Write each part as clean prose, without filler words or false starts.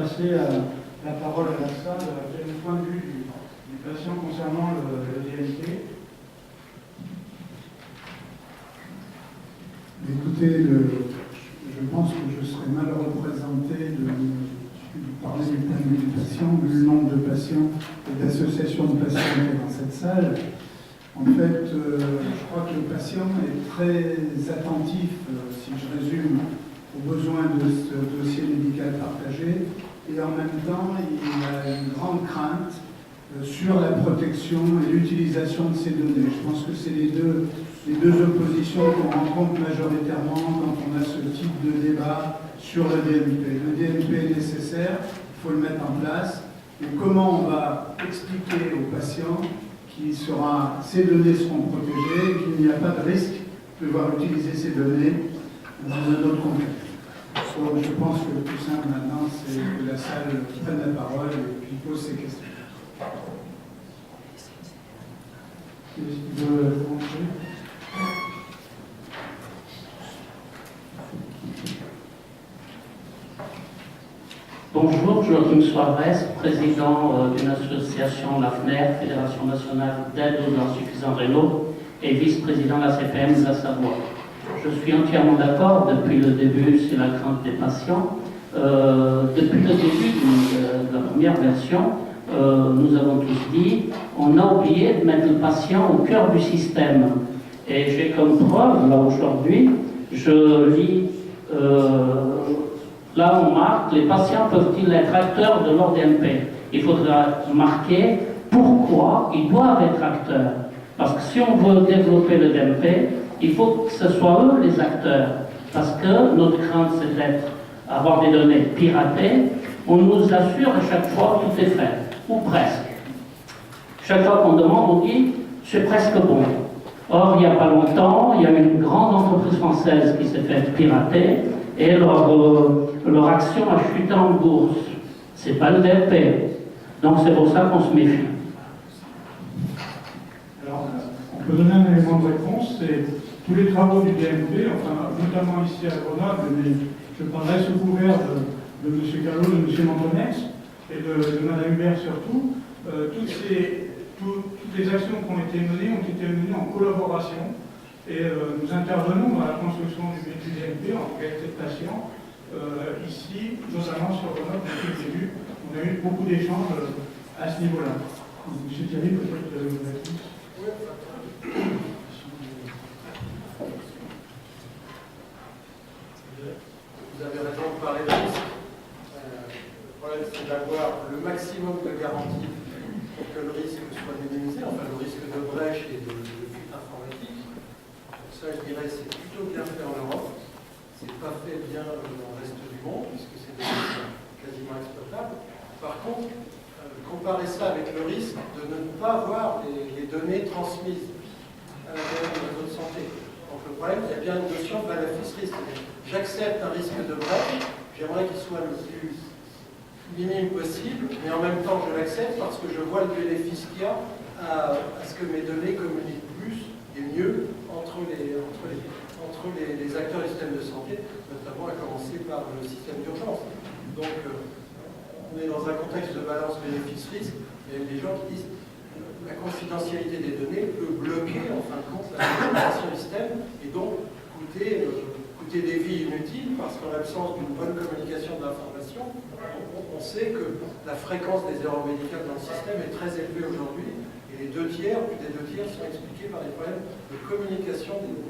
passer la parole à la salle. Quel est le point de vue du patient concernant le DNP? Écoutez, je pense que je serais mal représenté de parler du point de vue du patient, vu le nombre de patients et d'associations de patients dans cette salle. En fait, je crois que le patient est très attentif, si je résume, aux besoins de ce dossier médical partagé, et en même temps, il a une grande crainte sur la protection et l'utilisation de ces données. Je pense que c'est les deux oppositions qu'on rencontre majoritairement quand on a ce type de débat sur le DNP. Le DNP est nécessaire, il faut le mettre en place, mais comment on va expliquer aux patients que ces données seront protégées et qu'il n'y a pas de risque de devoir utiliser ces données dans un autre contexte. Donc je pense que le plus simple maintenant, c'est que la salle prenne la parole et puis pose ses questions. Est-ce qu'il veut commencer? Bonjour, Joachim Suarez, président d'une association, la FNER, Fédération Nationale d'Aide aux Insuffisants Rénaux, et vice-président de la CPM de la Savoie. Je suis entièrement d'accord, depuis le début, c'est la crainte des patients. Depuis le début de la première version, nous avons tous dit, on a oublié de mettre le patient au cœur du système. Et j'ai comme preuve, là aujourd'hui, je lis... Là, on marque, les patients peuvent-ils être acteurs de leur DNP? Il faudra marquer pourquoi ils doivent être acteurs. Parce que si on veut développer le DNP, il faut que ce soit eux les acteurs. Parce que notre crainte, c'est d'avoir des données piratées. On nous assure à chaque fois tout est fait, ou presque. Chaque fois qu'on demande, on dit c'est presque bon. Or, il n'y a pas longtemps, il y a une grande entreprise française qui s'est faite pirater. Et leur action a chuté en bourse. C'est pas le DNP. Donc c'est pour ça qu'on se méfie. Alors, on peut donner un élément de réponse, c'est tous les travaux du DNP, enfin, notamment ici à Grenoble, mais je prendrai sous couvert de M. Callot, de M. Montonex et de Mme Hubert surtout, toutes les actions qui ont été menées en collaboration. Et nous intervenons dans la construction du DNP en qualité de patient, ici, notamment sur Grenoble, depuis le début. On a eu beaucoup d'échanges à ce niveau-là. Monsieur Thierry, peut-être que vous avez une réponse. Vous avez raison de parler de risque. Le problème, c'est d'avoir le maximum de garanties pour que le risque soit minimisé, enfin le risque de brèche et de fuite informatique. Ça, je dirais, c'est plutôt bien fait en Europe. C'est pas fait bien dans le reste du monde, puisque c'est des risques quasiment exploitables. Par contre, comparer ça avec le risque de ne pas avoir les données transmises à l'intérieur de notre santé. Donc le problème, il y a bien une notion de bénéfice-risque. J'accepte un risque de brèche, j'aimerais qu'il soit le plus minime possible, mais en même temps, je l'accepte parce que je vois le bénéfice qu'il y a à ce que mes données communiquent plus et mieux entre les acteurs du système de santé, notamment à commencer par le système d'urgence. Donc, on est dans un contexte de balance bénéfice-risque, et il y a des gens qui disent la confidentialité des données peut bloquer, en fin de compte, la communication du système, et donc coûter des vies inutiles, parce qu'en l'absence d'une bonne communication de l'information, on sait que la fréquence des erreurs médicales dans le système est très élevée aujourd'hui, et les plus des deux tiers sont expliqués par des problèmes de communication des données.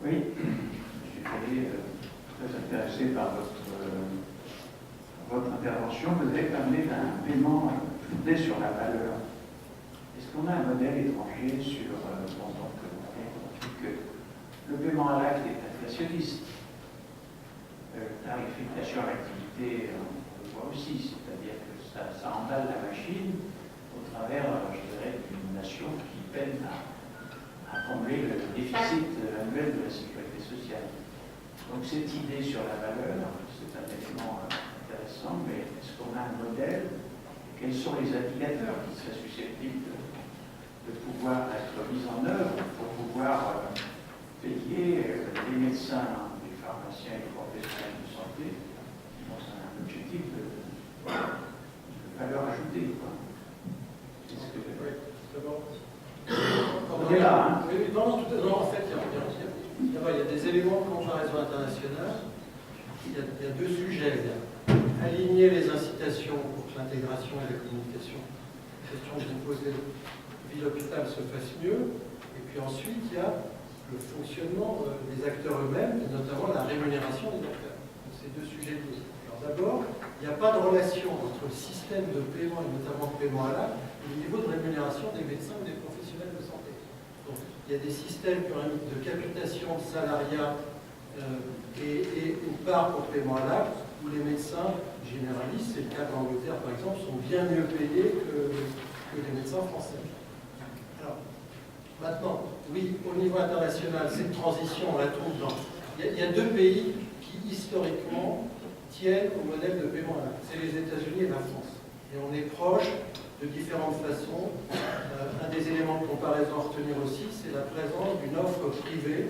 Oui, je suis très intéressé par votre intervention. Vous avez parlé d'un paiement fondé sur la valeur. Est-ce qu'on a un modèle étranger sur que le paiement à l'acte est inflationniste? Tarification à l'activité, on le voit aussi, c'est-à-dire que ça emballe la machine au travers, je dirais, d'une nation qui peine à combler le déficit annuel de la sécurité sociale. Donc cette idée sur la valeur, c'est un élément intéressant, mais est-ce qu'on a un modèle? quels sont les indicateurs qui seraient susceptibles de pouvoir être mis en œuvre pour pouvoir payer les médecins, les pharmaciens et les professionnels de santé dans un objectif de valeur ajoutée. Est-ce que... Oui, d'abord. On est là, hein. Oui, non, en fait, il y a des éléments de comparaison internationale. Il y a deux sujets. Il y a aligner les incitations pour que l'intégration et la communication, question que vous posez, ville-hôpital se fasse mieux. Et puis ensuite, il y a le fonctionnement des acteurs eux-mêmes, et notamment la rémunération des acteurs. Donc, c'est deux sujets liés. Alors d'abord, il n'y a pas de relation entre le système de paiement, et notamment de paiement à l'acte, et le niveau de rémunération des médecins ou des professionnels de santé. Donc, il y a des systèmes de capitation, de salariat et une part pour paiement à l'acte, où les médecins généralistes, c'est le cas d'Angleterre par exemple, sont bien mieux payés que les médecins français. Alors, maintenant, oui, au niveau international, cette transition, on la trouve dans... Il y a deux pays qui, historiquement, tiennent au modèle de paiement à l'acte. C'est les États-Unis et la France. Et on est proche de différentes façons. Un des éléments de comparaison à retenir aussi, c'est la présence d'une offre privée,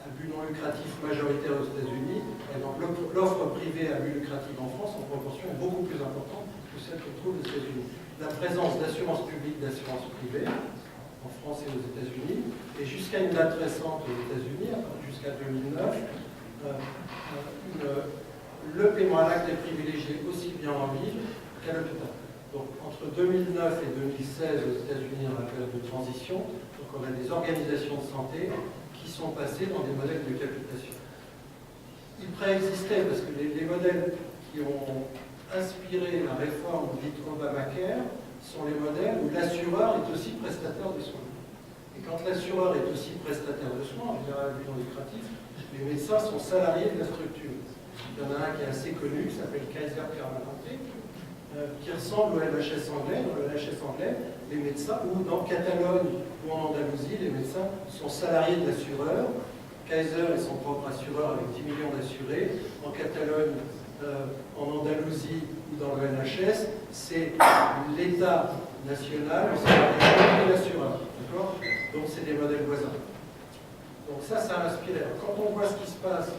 à but non lucratif majoritaire aux États-Unis. Par exemple, l'offre privée à but lucratif en France, en proportion, est beaucoup plus importante que celle qu'on trouve aux États-Unis. La présence d'assurance publique, d'assurance privée, en France et aux États-Unis, et jusqu'à une date récente aux États-Unis, jusqu'à 2009, le paiement à l'acte est privilégié aussi bien en ville qu'à l'hôpital. Donc entre 2009 et 2016 aux États-Unis, dans la période de transition, donc on a des organisations de santé qui sont passées dans des modèles de capitation. Ils préexistaient parce que les modèles qui ont inspiré la réforme dite Obamacare sont les modèles où l'assureur est aussi prestataire de soins. Et quand l'assureur est aussi prestataire de soins, en général à but non lucratif, les médecins sont salariés de la structure. Il y en a un qui est assez connu, qui s'appelle Kaiser Permanente, qui ressemble au LHS anglais. Dans le LHS anglais, les médecins, ou dans Catalogne ou en Andalousie, les médecins sont salariés de l'assureur. Kaiser est son propre assureur avec 10 millions d'assurés. En Catalogne, en Andalousie ou dans le LHS, c'est l'État national, le salarié et l'assureur. D'accord ? Donc c'est des modèles voisins. Donc ça a inspiré. Alors, quand on voit ce qui se passe,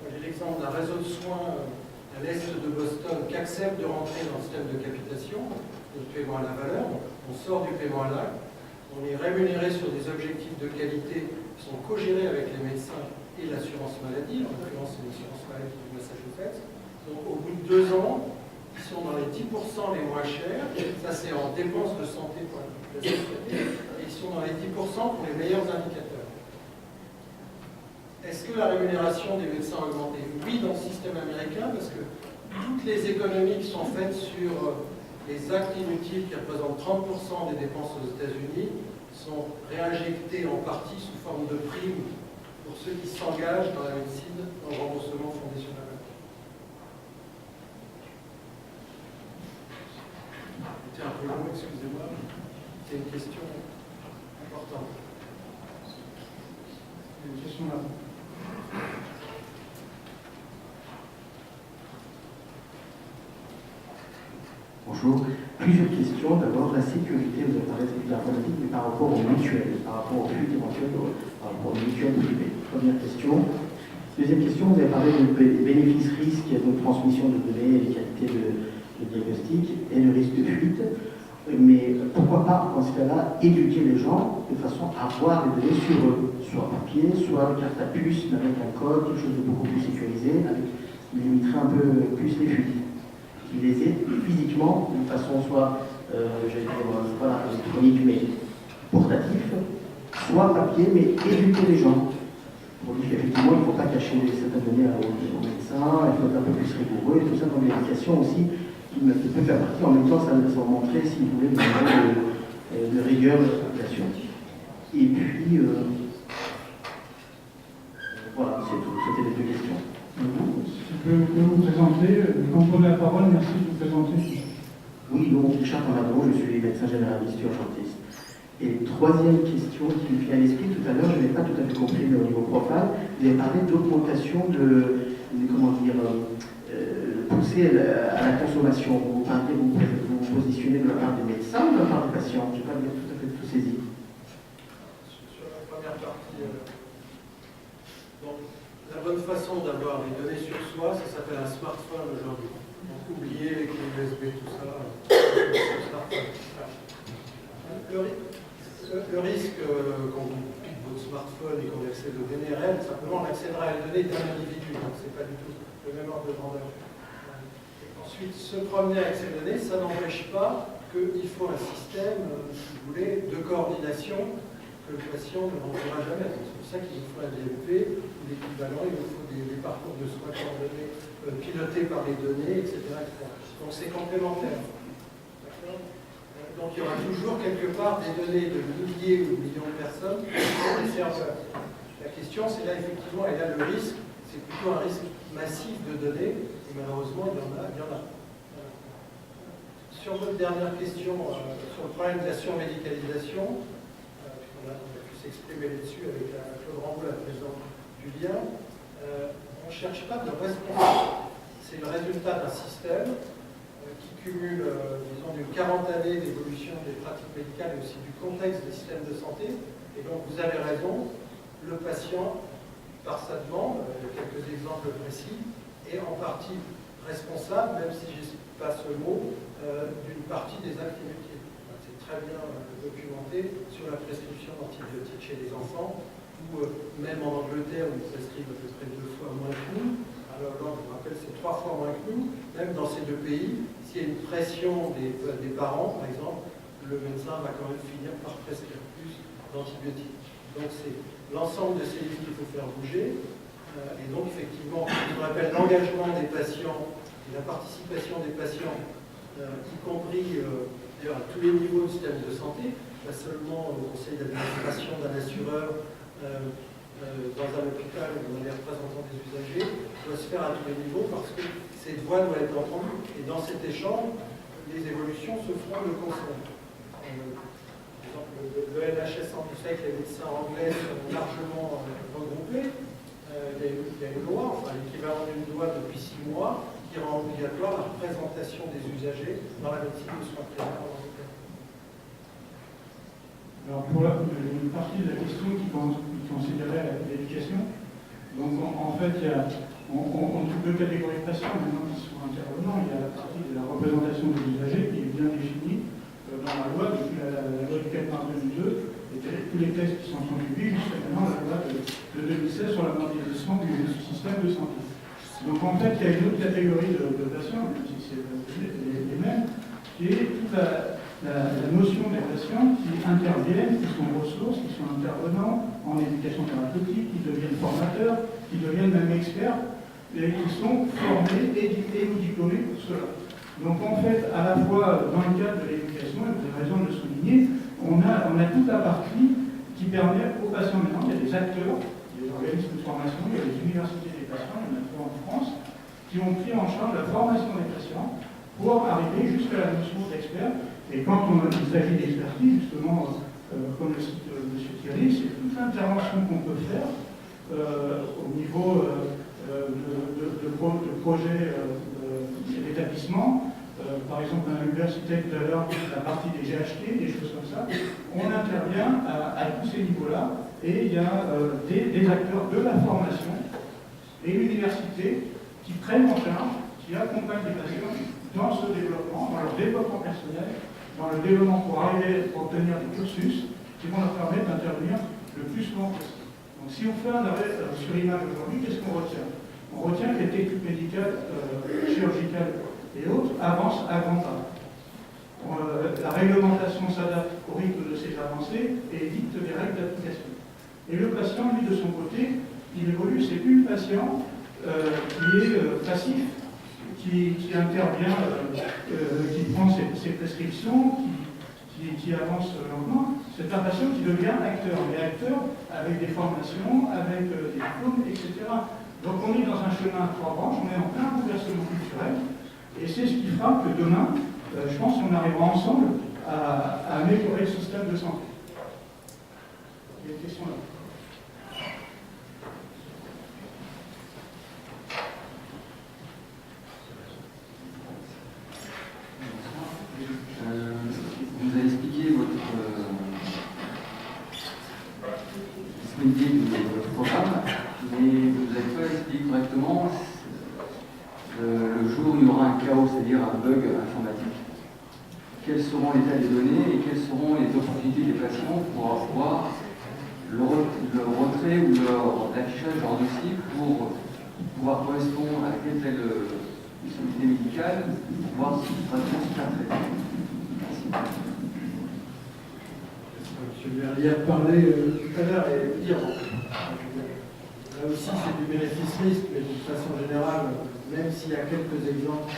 j'ai l'exemple d'un réseau de soins à l'est de Boston qui accepte de rentrer dans le système de capitation, de paiement à la valeur. On sort du paiement à l'acte, on est rémunéré sur des objectifs de qualité qui sont co-gérés avec les médecins et l'assurance maladie, en l'occurrence c'est l'assurance maladie du Massachusetts. Donc au bout de 2 ans, ils sont dans les 10% les moins chers, ça c'est en dépenses de santé pour la population, et ils sont dans les 10% pour les meilleurs indicateurs. Est-ce que la rémunération des médecins a augmenté? Oui, dans le système américain, parce que toutes les économies qui sont faites sur les actes inutiles qui représentent 30% des dépenses aux États-Unis sont réinjectées en partie sous forme de primes pour ceux qui s'engagent dans la médecine, dans le remboursement fondé sur la maladie. C'était un peu long, excusez-moi. C'est une question importante. Une question là. Bonjour. Plusieurs questions. D'abord, la sécurité, vous avez parlé de l'informatique, mais par rapport aux mutuelles, par rapport aux fuites éventuelles, par rapport aux mutuelles privées. Première question. Deuxième question, vous avez parlé de bénéfices-risques, de transmission de données, les qualités de diagnostic et le risque de fuite. Mais pourquoi pas, dans ce cas-là, éduquer les gens de façon à avoir les données sur eux, soit papier, soit carte à puce, mais avec un code, quelque chose de beaucoup plus sécurisé, avec, qui limiterait un peu plus les fuites. Qui les aide physiquement, d'une façon soit, voilà, électronique, mais portatif, soit papier, mais éduquer les gens. Pour dire qu'effectivement, il ne faut pas cacher certaines données aux médecins, il faut être un peu plus rigoureux, et tout ça dans l'éducation aussi, qui peut faire partie. En même temps, ça va montrer, si vous voulez, le niveau de rigueur de l'application. Et puis, voilà, c'est tout. C'était les 2 questions. Si je peux vous présenter, vous prenez la parole, merci de vous présenter. Oui, donc Richard Tamadon, je suis médecin généraliste urgentiste. Et troisième question qui me vient à l'esprit, tout à l'heure, je n'ai pas tout à fait compris au niveau profane, vous avez parlé d'augmentation de comment dire, poussé à la consommation? Vous vous positionnez de la part des médecins ou de la part des patients? Je n'ai pas bien tout à fait tout saisi. Sur la première partie, donc, la bonne façon d'avoir les données sur soi, ça s'appelle un smartphone aujourd'hui. Donc, oubliez les clés USB, tout ça. Le risque quand vous piquez votre smartphone et qu'on accède aux données réelles, simplement on accédera à les données d'un individu, donc ce n'est pas du tout le même ordre de grandeur. Ensuite, se promener avec ces données, ça n'empêche pas qu'il faut un système, si vous voulez, de coordination que le patient ne rencontrera jamais. C'est pour ça qu'il nous faut un DMP ou l'équivalent, il nous faut des parcours de soins coordonnés, pilotés par les données, etc. Donc c'est complémentaire. Donc il y aura toujours quelque part des données de milliers ou de millions de personnes sur les serveurs. La question, c'est là effectivement, et là le risque, c'est plutôt un risque massif de données, et malheureusement il y en a. Sur votre dernière question, sur le problème de la surmédicalisation, on a pu s'exprimer là-dessus avec Claude Rambaud, la présidente du lien, on ne cherche pas de responsable. C'est le résultat d'un système qui cumule, disons, d'une 40 années d'évolution des pratiques médicales et aussi du contexte des systèmes de santé. Et donc, vous avez raison, le patient, par sa demande, quelques exemples précis, est en partie responsable, même si je n'ai pas ce mot, d'une partie des actes inutiles. C'est très bien documenté sur la prescription d'antibiotiques chez les enfants, ou même en Angleterre, où ils prescrivent à peu près 2 fois moins que nous. Alors là, je vous rappelle, c'est 3 fois moins que nous. Même dans ces 2 pays, s'il y a une pression des parents, par exemple, le médecin va quand même finir par prescrire plus d'antibiotiques. Donc c'est l'ensemble de ces lignes qu'il faut faire bouger. Et donc effectivement, ce qu'on appelle l'engagement des patients et la participation des patients, y compris à tous les niveaux du système de santé, pas seulement au conseil d'administration d'un assureur, dans un hôpital où on est représentant des usagers, doit se faire à tous les niveaux parce que cette voix doit être entendue. Et dans cet échange, les évolutions se feront de concert. Par exemple, le NHS en fait que les médecins anglais sont largement regroupés. Il y a une loi, enfin l'équivalent d'une loi depuis 6 mois, qui rend obligatoire la représentation des usagers dans la médecine de soins primaires en Angleterre. Alors pour une partie de la question qui considérait l'éducation, donc en fait on trouve 2 catégories de patients maintenant qui sont intervenants. Il y a la partie de la représentation des usagers qui est bien définie dans la loi depuis la loi du 4 mars 2002 et tous les textes qui s'en sont suivis jusqu'à maintenant la loi de 2016 sur la modernisation du système de santé. Donc en fait il y a une autre catégorie de patients, même si c'est les mêmes, qui est toute la notion des patients qui interviennent, qui sont ressources, qui sont intervenants en éducation thérapeutique, qui deviennent formateurs, qui deviennent même experts, et qui sont formés, éduqués ou diplômés pour cela. Donc en fait, à la fois dans le cadre de l'éducation, et vous avez raison de le souligner, on a toute la partie qui permet aux patients maintenant, il y a des acteurs, des organismes de formation, il y a les universités des patients, il y en a 3 en France, qui ont pris en charge la formation des patients pour arriver jusqu'à la notion d'expert. Et quand il s'agit d'expertise, justement, comme le cite M. Thierry, c'est toute l'intervention qu'on peut faire au niveau de projets d'établissement. Par exemple, à l'université tout à l'heure, la partie des GHT, des choses comme ça, on intervient à tous ces niveaux-là et il y a des acteurs de la formation et l'université qui prennent en charge, qui accompagnent les patients dans ce développement, dans leur développement personnel, dans le développement pour arriver à obtenir des cursus qui vont leur permettre d'intervenir le plus souvent possible. Donc si on fait un arrêt sur image aujourd'hui, qu'est-ce qu'on retient? On retient que les techniques médicales, chirurgicales et autres avancent à grands pas. La réglementation s'adapte au rythme de ces avancées et dicte des règles d'application. Et le patient, lui, de son côté, il évolue, c'est plus le patient qui est passif, qui intervient, qui prend ses prescriptions, qui avance lentement. C'est un patient qui devient acteur, mais acteur avec des formations, avec des diplômes, etc. Donc on est dans un chemin à 3 branches, on est en plein bouleversement culturel, et c'est ce qui fera que demain, je pense qu'on arrivera ensemble à améliorer le système de santé. Il y a une question là. correctement le jour où il y aura un chaos, c'est-à-dire un bug informatique. Quels seront l'état des données et quelles seront les opportunités des patients pour avoir le retrait ou l'affichage de leur dossier pour pouvoir correspondre à telle spécialité médicale pour pouvoir se faire traiter. Merci. M. Verrier parlait tout à l'heure et dire, là aussi c'est du bénéfice-risque, mais d'une façon générale, même s'il y a quelques exemples,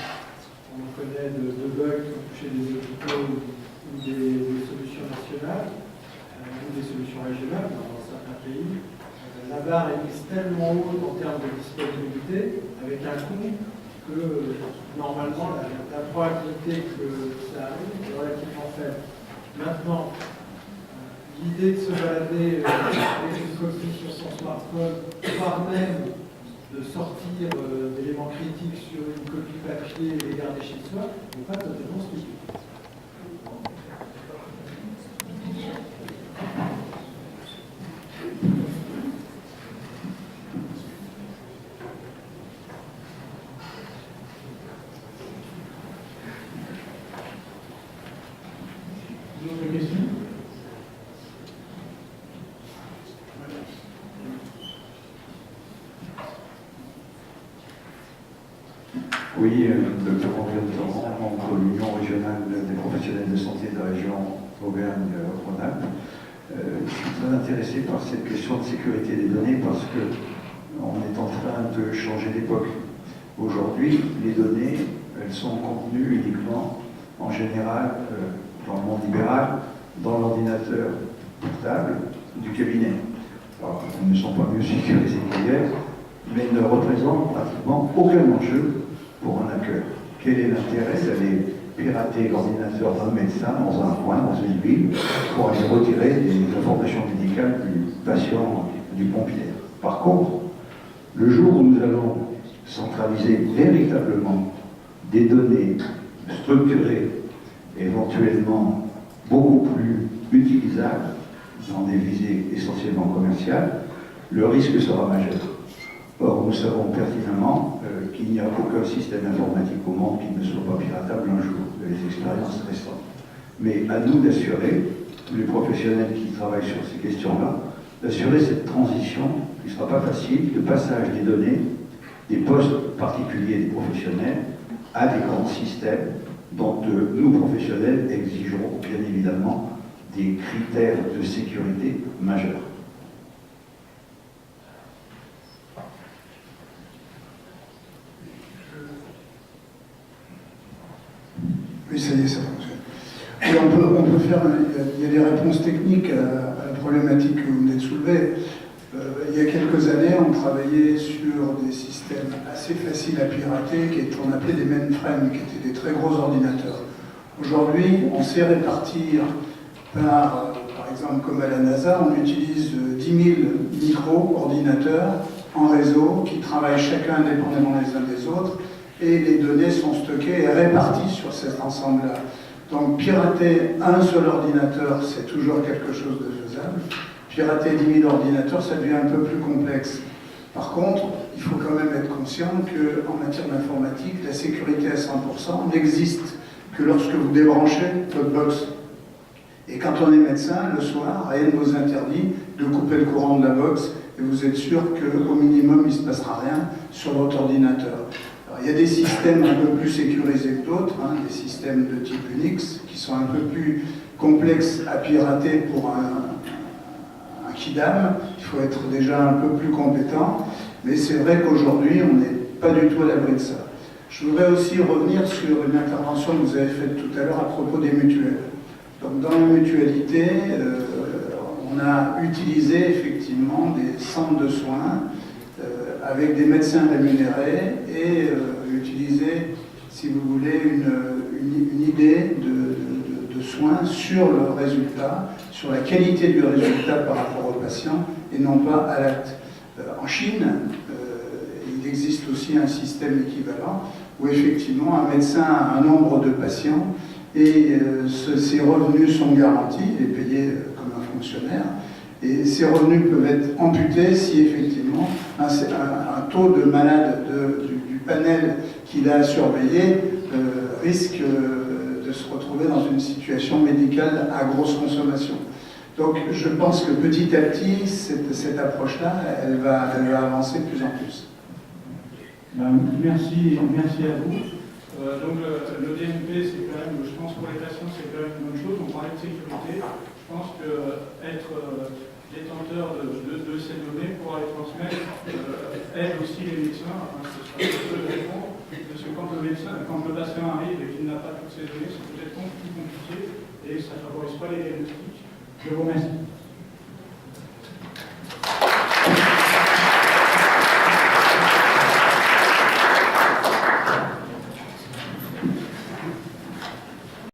on connaît de bugs qui ont touché des hôpitaux ou des solutions nationales, ou des solutions régionales dans certains pays, la barre est mise tellement haute en termes de disponibilité, avec un coût que normalement la probabilité que ça arrive est relativement faible. Maintenant, l'idée de se balader avec une copie sur son smartphone, voire même de sortir d'éléments critiques sur une copie papier et les garder chez soi, n'est pas totalement stupide. D'autres questions? Oui, Dr. André entre l'Union régionale des professionnels de santé de la région Auvergne-Rhône-Alpes. Je suis très intéressé par cette question de sécurité des données parce qu'on est en train de changer d'époque. Aujourd'hui, les données, elles sont contenues uniquement, en général, dans le monde libéral, dans l'ordinateur portable du cabinet. Alors, elles ne sont pas mieux sécurisées qu'hier, mais ne représentent pratiquement aucun enjeu pour un hacker. Quel est l'intérêt d'aller pirater l'ordinateur d'un médecin dans un coin, dans une ville, pour aller retirer des informations médicales du patient, du pompier? Par contre, le jour où nous allons centraliser véritablement des données structurées, éventuellement beaucoup plus utilisables dans des visées essentiellement commerciales, le risque sera majeur. Or, nous savons pertinemment qu'il n'y a aucun système informatique au monde qui ne soit pas piratable un jour, les expériences récentes. Mais à nous d'assurer, tous les professionnels qui travaillent sur ces questions-là, d'assurer cette transition qui ne sera pas facile, de passage des données, des postes particuliers des professionnels, à des grands systèmes dont nous, professionnels, exigerons bien évidemment des critères de sécurité majeurs. Oui, ça y est, ça fonctionne. Et on peut faire, il y a des réponses techniques à la problématique que vous venez de soulever. Il y a quelques années, on travaillait sur des systèmes assez faciles à pirater, qu'on appelait des mainframes, qui étaient des très gros ordinateurs. Aujourd'hui, on sait répartir par exemple, comme à la NASA, on utilise 10 000 micro-ordinateurs en réseau qui travaillent chacun indépendamment les uns des autres, et les données sont stockées et réparties sur cet ensemble-là. Donc pirater un seul ordinateur, c'est toujours quelque chose de faisable. Pirater 10 000 ordinateurs, ça devient un peu plus complexe. Par contre, il faut quand même être conscient qu'en matière d'informatique, la sécurité à 100% n'existe que lorsque vous débranchez votre box. Et quand on est médecin, le soir, rien ne vous interdit de couper le courant de la box et vous êtes sûr qu'au minimum, il ne se passera rien sur votre ordinateur. Alors, il y a des systèmes un peu plus sécurisés que d'autres, des systèmes de type Unix, qui sont un peu plus complexes à pirater pour un kidam. Il faut être déjà un peu plus compétent, mais c'est vrai qu'aujourd'hui, on n'est pas du tout à l'abri de ça. Je voudrais aussi revenir sur une intervention que vous avez faite tout à l'heure à propos des mutuelles. Donc, dans la mutualité, on a utilisé effectivement des centres de soins avec des médecins rémunérés et utilisé, si vous voulez, une idée de soins sur le résultat, sur la qualité du résultat par rapport au patient et non pas à l'acte. En Chine, il existe aussi un système équivalent où effectivement un médecin a un nombre de patients et ses revenus sont garantis, il est payé comme un fonctionnaire, Et ces revenus peuvent être amputés si effectivement un taux de malade du panel qu'il a à surveiller risque de se retrouver dans une situation médicale à grosse consommation. Donc je pense que petit à petit, cette approche-là, elle va avancer de plus en plus. Merci à vous. Donc le DMP, c'est quand même, je pense pour les patients, c'est quand même une bonne chose. On parlait de sécurité. Je pense qu'être détenteur de ces données pour les transmettre aide aussi les médecins. Enfin, ce sera ce que je réponds. Parce que quand le patient arrive et qu'il n'a pas toutes ces données, c'est peut-être plus compliqué et ça ne favorise pas les diagnostics. Je vous remercie.